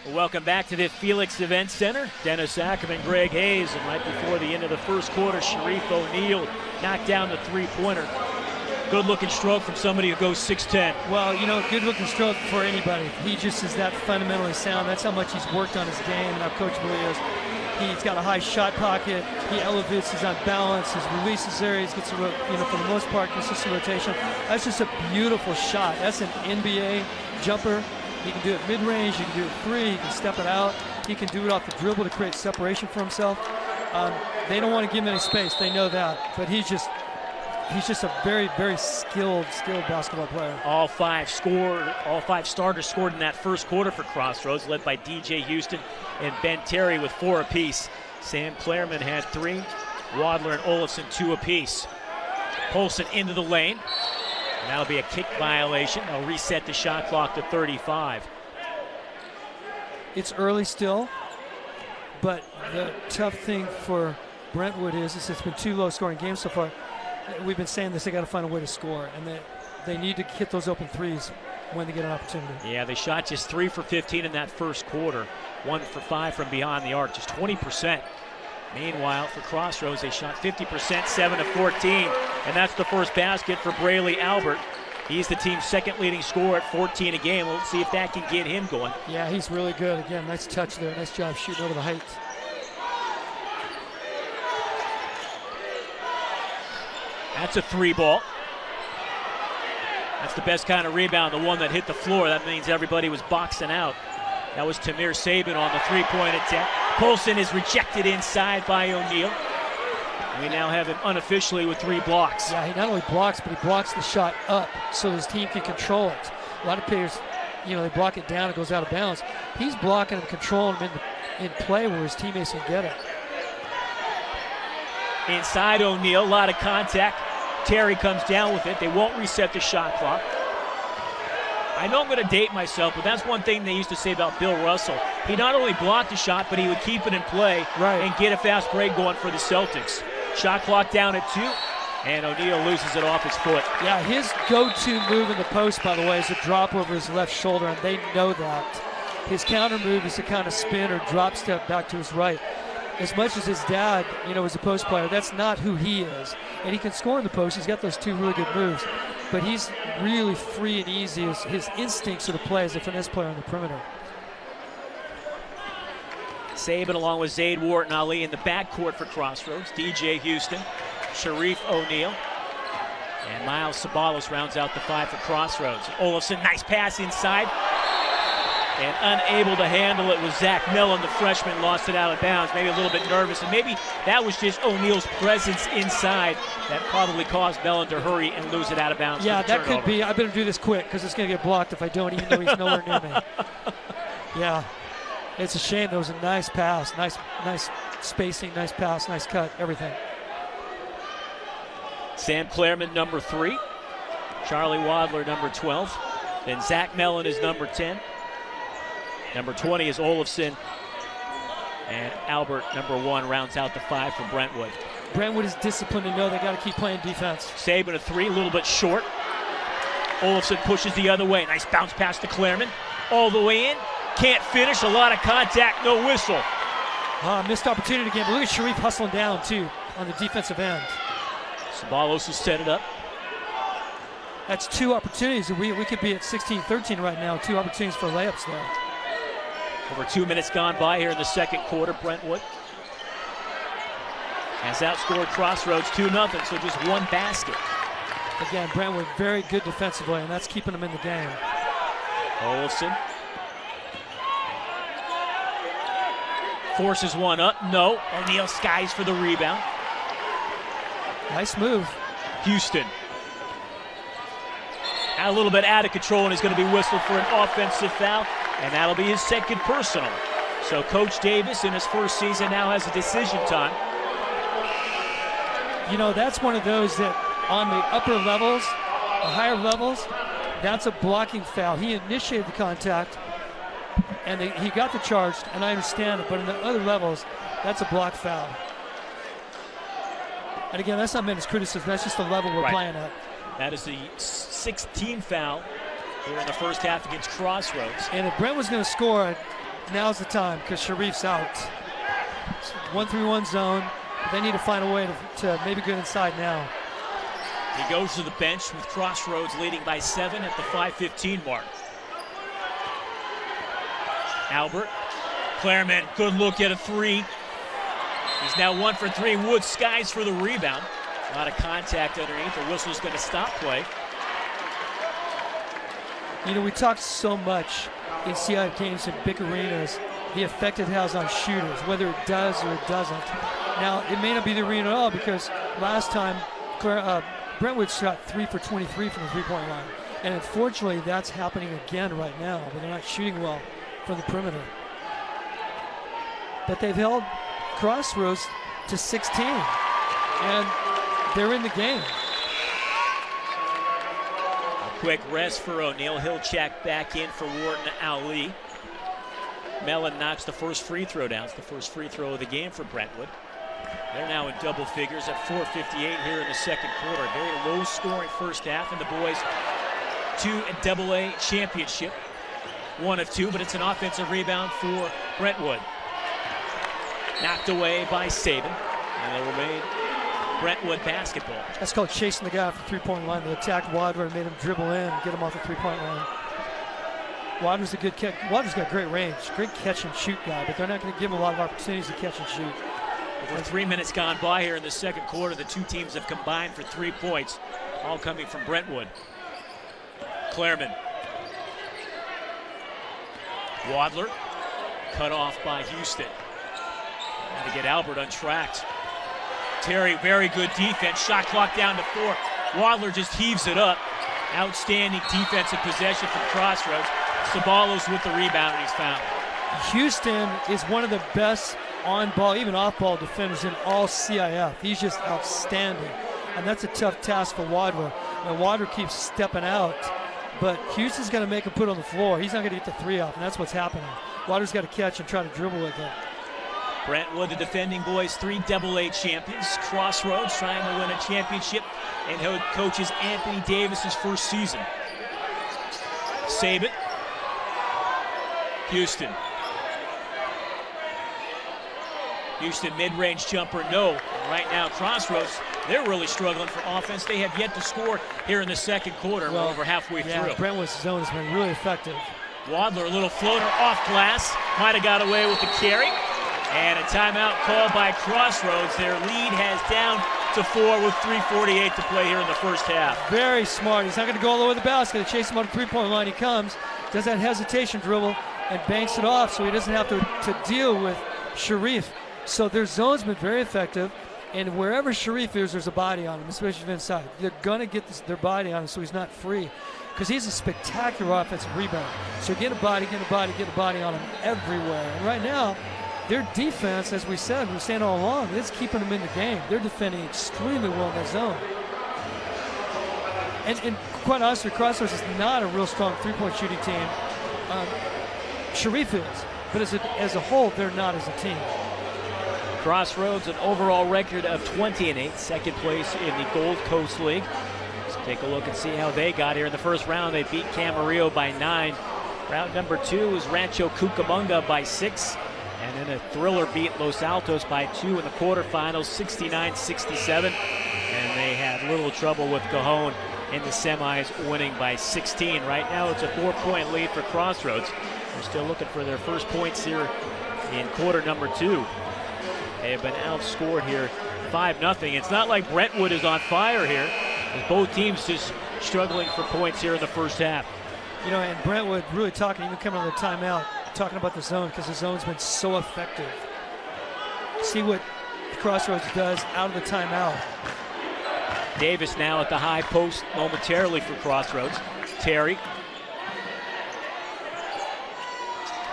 Welcome back to the Felix Event Center. Dennis Ackerman, Greg Hayes, and right before the end of the first quarter, Sharif O'Neal knocked down the three-pointer. Good-looking stroke from somebody who goes 6'10". Well, you know, good-looking stroke for anybody. He just is that fundamentally sound. That's how much he's worked on his game and how coachable he is. He's got a high shot pocket. He elevates, he's on balance. His releases there. He gets, for the most part, consistent rotation. That's just a beautiful shot. That's an NBA jumper. He can do it mid-range. He can do it three. He can step it out. He can do it off the dribble to create separation for himself. They don't want to give him any space. They know that. But he's just a very, very skilled basketball player. All five starters scored in that first quarter for Crossroads, led by DJ Houston and Ben Terry with 4 apiece. Sam Clairman had 3. Wadler and Olafson 2 apiece. Polson into the lane. And that'll be a kick violation. They'll reset the shot clock to 35. It's early still, but the tough thing for Brentwood is it's been 2 low-scoring games so far. We've been saying this, they got to find a way to score, and they need to hit those open threes when they get an opportunity. Yeah, they shot just 3 for 15 in that first quarter, 1 for 5 from beyond the arc, just 20%. Meanwhile, for Crossroads, they shot 50%, 7 of 14, and that's the first basket for Brayley Albert. He's the team's second leading scorer at 14 a game. We'll see if that can get him going. Yeah, he's really good. Again, nice touch there. Nice job shooting over the heights. That's a 3 ball. That's the best kind of rebound, the one that hit the floor. That means everybody was boxing out. That was Tamir Sabin on the three-point attempt. Polson is rejected inside by O'Neal. We now have him unofficially with 3 blocks. Yeah, he not only blocks, but he blocks the shot up so his team can control it. A lot of players, they block it down, it goes out of bounds. He's blocking and controlling him in play where his teammates can get it. Inside O'Neal, a lot of contact. Terry comes down with it. They won't reset the shot clock. I know I'm going to date myself, but that's one thing they used to say about Bill Russell. He not only blocked the shot, but he would keep it in play and get a fast break going for the Celtics. Shot clock down at 2, and O'Neal loses it off his foot. Yeah, his go-to move in the post, by the way, is a drop over his left shoulder, and they know that. His counter move is to kind of spin or drop step back to his right. As much as his dad, was a post player, that's not who he is. And he can score in the post. He's got those 2 really good moves. But he's really free and easy. His instincts are to play as a finesse player on the perimeter. Sabin along with Zaid Wharton Ali in the backcourt for Crossroads. DJ Houston, Sharif O'Neal, and Miles Sabalos rounds out the 5 for Crossroads. Olafson, nice pass inside. And unable to handle it was Zach Millen. The freshman lost it out of bounds, maybe a little bit nervous. And maybe that was just O'Neal's presence inside that probably caused Millen to hurry and lose it out of bounds. Yeah, that could be. I better do this quick because it's going to get blocked if I don't, even though he's nowhere near me. Yeah, it's a shame. That was a nice pass. Nice spacing, nice pass, nice cut, everything. Sam Clairman, number 3. Charlie Wadler, number 12. Then Zach Millen is number 10. Number 20 is Olafson, and Albert, number 1, rounds out the 5 for Brentwood. Brentwood is disciplined to know they got to keep playing defense. Sabin a 3, a little bit short. Olafson pushes the other way. Nice bounce pass to Clairman. All the way in. Can't finish. A lot of contact. No whistle. Missed opportunity again. But look at Sharif hustling down, too, on the defensive end. Sabalos has set it up. That's 2 opportunities. We could be at 16-13 right now. 2 opportunities for layups there. Over 2 minutes gone by here in the second quarter. Brentwood has outscored Crossroads 2-0, so just 1 basket. Again, Brentwood very good defensively, and that's keeping them in the game. Olafson forces one up. No. O'Neal skies for the rebound. Nice move. Houston. A little bit out of control, and he's going to be whistled for an offensive foul, and that'll be his second personal. So Coach Davis in his first season now has a decision time. That's one of those that on the upper levels, the higher levels, that's a blocking foul. He initiated the contact, and he got the charge, and I understand it, but in the other levels, that's a block foul. And again, that's not meant as criticism, that's just the level we're playing at. That is the 16th foul here in the first half against Crossroads. And if Brent was going to score, now's the time because Sharif's out. 1-3-1 zone. They need to find a way to maybe get inside now. He goes to the bench with Crossroads leading by 7 at the 5:15 mark. Albert, Clairman, good look at a 3. He's now 1 for 3. Woods skies for the rebound. A lot of contact underneath. The whistle's going to stop play. You know, we talked so much in CI games in big arenas, the effect it has on shooters, whether it does or it doesn't. Now, it may not be the arena at all because last time Brentwood shot 3 for 23 from the three-point line. And unfortunately, that's happening again right now, but they're not shooting well from the perimeter. But they've held Crossroads to 16, and they're in the game. A quick rest for O'Neal. He'll check back in for Wharton Ali. Mellon knocks the first free throw down. It's the first free throw of the game for Brentwood. They're now in double figures at 4:58 here in the second quarter. Very low-scoring first half, and the boys to a AA championship. 1 of 2, but it's an offensive rebound for Brentwood. Knocked away by Saban, and it will remain Brentwood basketball. That's called chasing the guy off the three-point line. They attacked Wadler and made him dribble in and get him off the three-point line. Wadler's a good catch. Wadler's got great range, great catch-and-shoot guy, but they're not going to give him a lot of opportunities to catch and shoot. Over 3 minutes gone by here in the second quarter. The two teams have combined for 3 points, all coming from Brentwood. Clairman. Wadler, cut off by Houston. And to get Albert untracked. Terry, very good defense. Shot clock down to 4. Wadler just heaves it up. Outstanding defensive possession from Crossroads. Sabalos with the rebound, and he's fouled. Houston is one of the best on-ball, even off-ball defenders in all CIF. He's just outstanding. And that's a tough task for Wadler. And Wadler keeps stepping out. But Houston's going to make him put on the floor. He's not going to get the 3 off, and that's what's happening. Wadler's got to catch and try to dribble with it. Brentwood, the defending boys, 3 AA champions. Crossroads trying to win a championship, and head coaches Anthony Davis's first season. Saban. Houston. Houston mid-range jumper, no. And right now, Crossroads, they're really struggling for offense. They have yet to score here in the second quarter. Well, over halfway through. Brentwood's zone has been really effective. Wadler, a little floater off glass. Might have got away with the carry. And a timeout called by Crossroads. Their lead has down to 4 with 3:48 to play here in the first half. Very smart. He's not going to go all over the basket. They chase him on the three-point line. He comes, does that hesitation dribble, and banks it off so he doesn't have to deal with Sharif. So their zone's been very effective, and wherever Sharif is, there's a body on him, especially if inside. They're going to get their body on him so he's not free, because he's a spectacular offensive rebounder. So get a body on him everywhere. And right now, their defense, as we said, we're saying all along, is keeping them in the game. They're defending extremely well in that zone. And quite honestly, Crossroads is not a real strong three-point shooting team. Sharif is, but as a whole, they're not as a team. Crossroads, an overall record of 20-8, second place in the Gold Coast League. Let's take a look and see how they got here. In the first round, they beat Camarillo by 9. Round number 2 is Rancho Cucamonga by 6. And then a thriller beat Los Altos by 2 in the quarterfinals, 69-67. And they had little trouble with Cajon in the semis, winning by 16. Right now, it's a 4-point lead for Crossroads. They're still looking for their first points here in quarter number 2. They have been outscored here 5-0. It's not like Brentwood is on fire here. Both teams just struggling for points here in the first half. You know, and Brentwood really talking, even coming on the timeout, talking about the zone, because the zone's been so effective. See what Crossroads does out of the timeout. Davis now at the high post momentarily for Crossroads. Terry.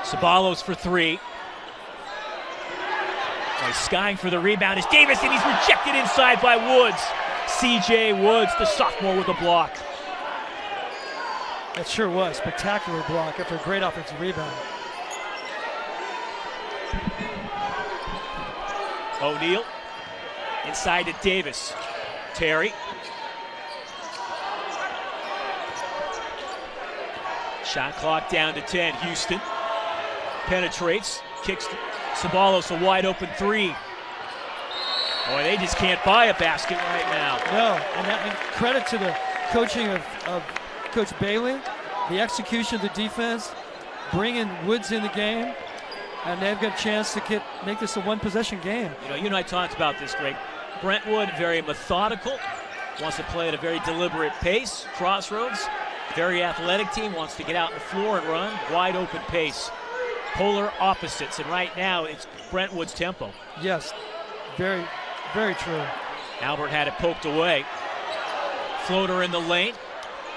Sabalos for 3. He's skying for the rebound. It's Davis, and he's rejected inside by Woods. C.J. Woods, the sophomore, with a block. That sure was. Spectacular block after a great offensive rebound. O'Neal inside to Davis. Terry. Shot clock down to 10. Houston. penetrates, kicks Sabalos a wide open three. Boy, they just can't buy a basket right now. No, and credit to the coaching of Coach Bailey, the execution of the defense, bringing Woods in the game, and they've got a chance to make this a one-possession game. You and I talked about this, Greg. Brentwood, very methodical, wants to play at a very deliberate pace. Crossroads, very athletic team, wants to get out on the floor and run. Wide open pace. Polar opposites, and right now it's Brentwood's tempo. Yes, very, very true. Albert had it poked away. Floater in the lane.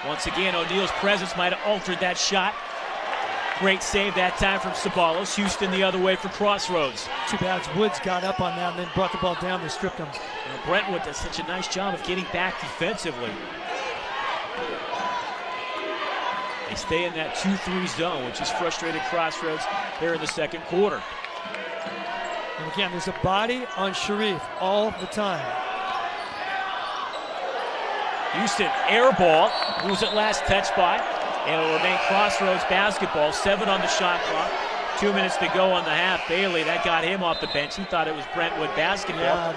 Once again, O'Neal's presence might have altered that shot. Great save that time from Sabalos. Houston the other way for Crossroads. Too bad Woods got up on that and then brought the ball down. They stripped him. Brentwood does such a nice job of getting back defensively. They stay in that 2-3 zone, which has frustrated Crossroads there in the second quarter. And again, there's a body on Sharif all the time. Houston air ball, who's at last touched by, and it'll remain Crossroads basketball. 7 on the shot clock. 2 minutes to go on the half. Bailey, that got him off the bench. He thought it was Brentwood basketball. Yeah,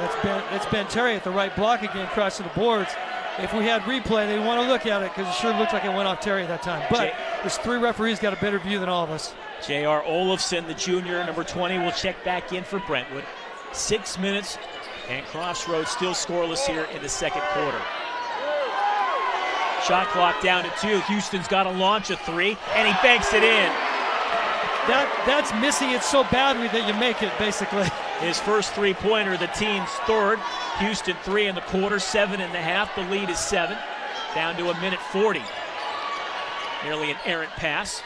that's Ben Terry at the right block again, crossing the boards. If we had replay, they'd want to look at it because it sure looked like it went off Terry that time. But there's 3 referees got a better view than all of us. J.R. Olofsson, the junior, number 20, will check back in for Brentwood. 6 minutes, and Crossroads still scoreless here in the second quarter. Shot clock down to 2. Houston's got to launch a 3, and he banks it in. That's missing it so badly that you make it, basically. His first three-pointer, the team's third. Houston 3 in the quarter, 7 in the half. The lead is 7, down to 1:40. Nearly an errant pass.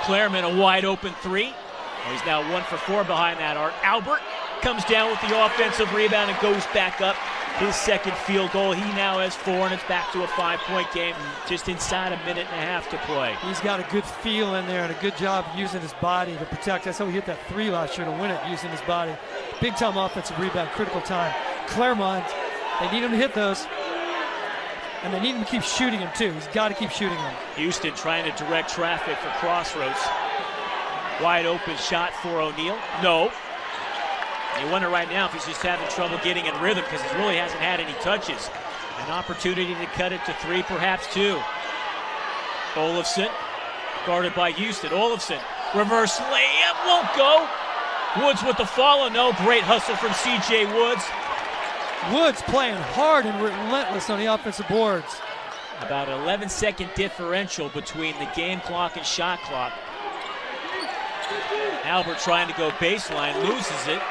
Clareman a wide open 3. Oh, he's now 1 for 4 behind that arc. Albert comes down with the offensive rebound and goes back up. His second field goal. He now has 4, and it's back to a 5-point game just inside 1.5 minutes to play. He's got a good feel in there and a good job using his body to protect. That's how he hit that 3 last year to win it, using his body. Big-time offensive rebound, critical time. Claremont, they need him to hit those. And they need him to keep shooting him, too. He's got to keep shooting him. Houston trying to direct traffic for Crossroads. Wide open shot for O'Neal. No. You wonder right now if he's just having trouble getting in rhythm because he really hasn't had any touches. An opportunity to cut it to 3, perhaps 2. Olofsson, guarded by Houston. Olofsson, reverse layup, won't go. Woods with the follow, no. Great hustle from C.J. Woods. Woods playing hard and relentless on the offensive boards. About an 11-second differential between the game clock and shot clock. Albert trying to go baseline, loses it.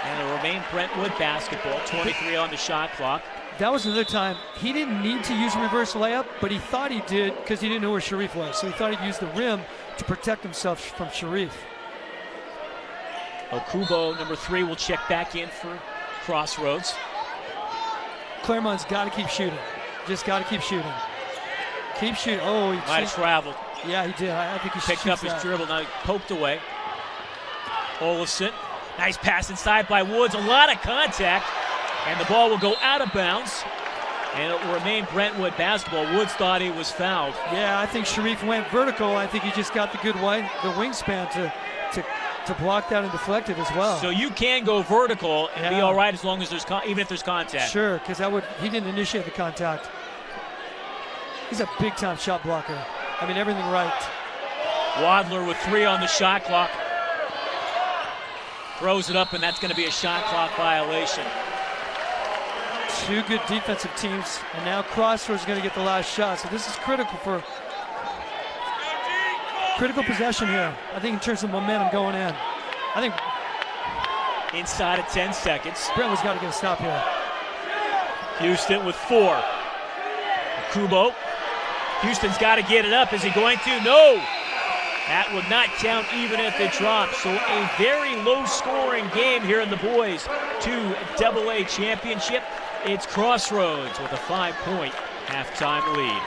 And it'll remain Brentwood basketball, 23 on the shot clock. That was another time. He didn't need to use a reverse layup, but he thought he did because he didn't know where Sharif was. So he thought he'd use the rim to protect himself from Sharif. Okubo, number 3, will check back in for Crossroads. Claremont's got to keep shooting. Just got to keep shooting. Keep shooting. Oh, he might have traveled. Yeah, he did. I think he picked up his dribble. Now he poked away. Olofsson. Nice pass inside by Woods. A lot of contact. And the ball will go out of bounds. And it will remain Brentwood basketball. Woods thought he was fouled. Yeah, I think Sharif went vertical. I think he just got the wingspan to block that and deflect it as well. So you can go vertical and be all right as long as there's even if there's contact. Sure, because he didn't initiate the contact. He's a big-time shot blocker. I mean, everything right. Wadler with 3 on the shot clock. Throws it up, and that's going to be a shot clock violation. 2 good defensive teams, and now Crossroads is going to get the last shot. So this is critical possession here. I think in terms of momentum going in. I think inside of 10 seconds. Brentwood's got to get a stop here. Houston with 4. Kubo. Houston's got to get it up. Is he going to? No. That would not count even if it drops. So a very low-scoring game here in the boys' 2AA championship. It's Crossroads with a 5-point halftime lead.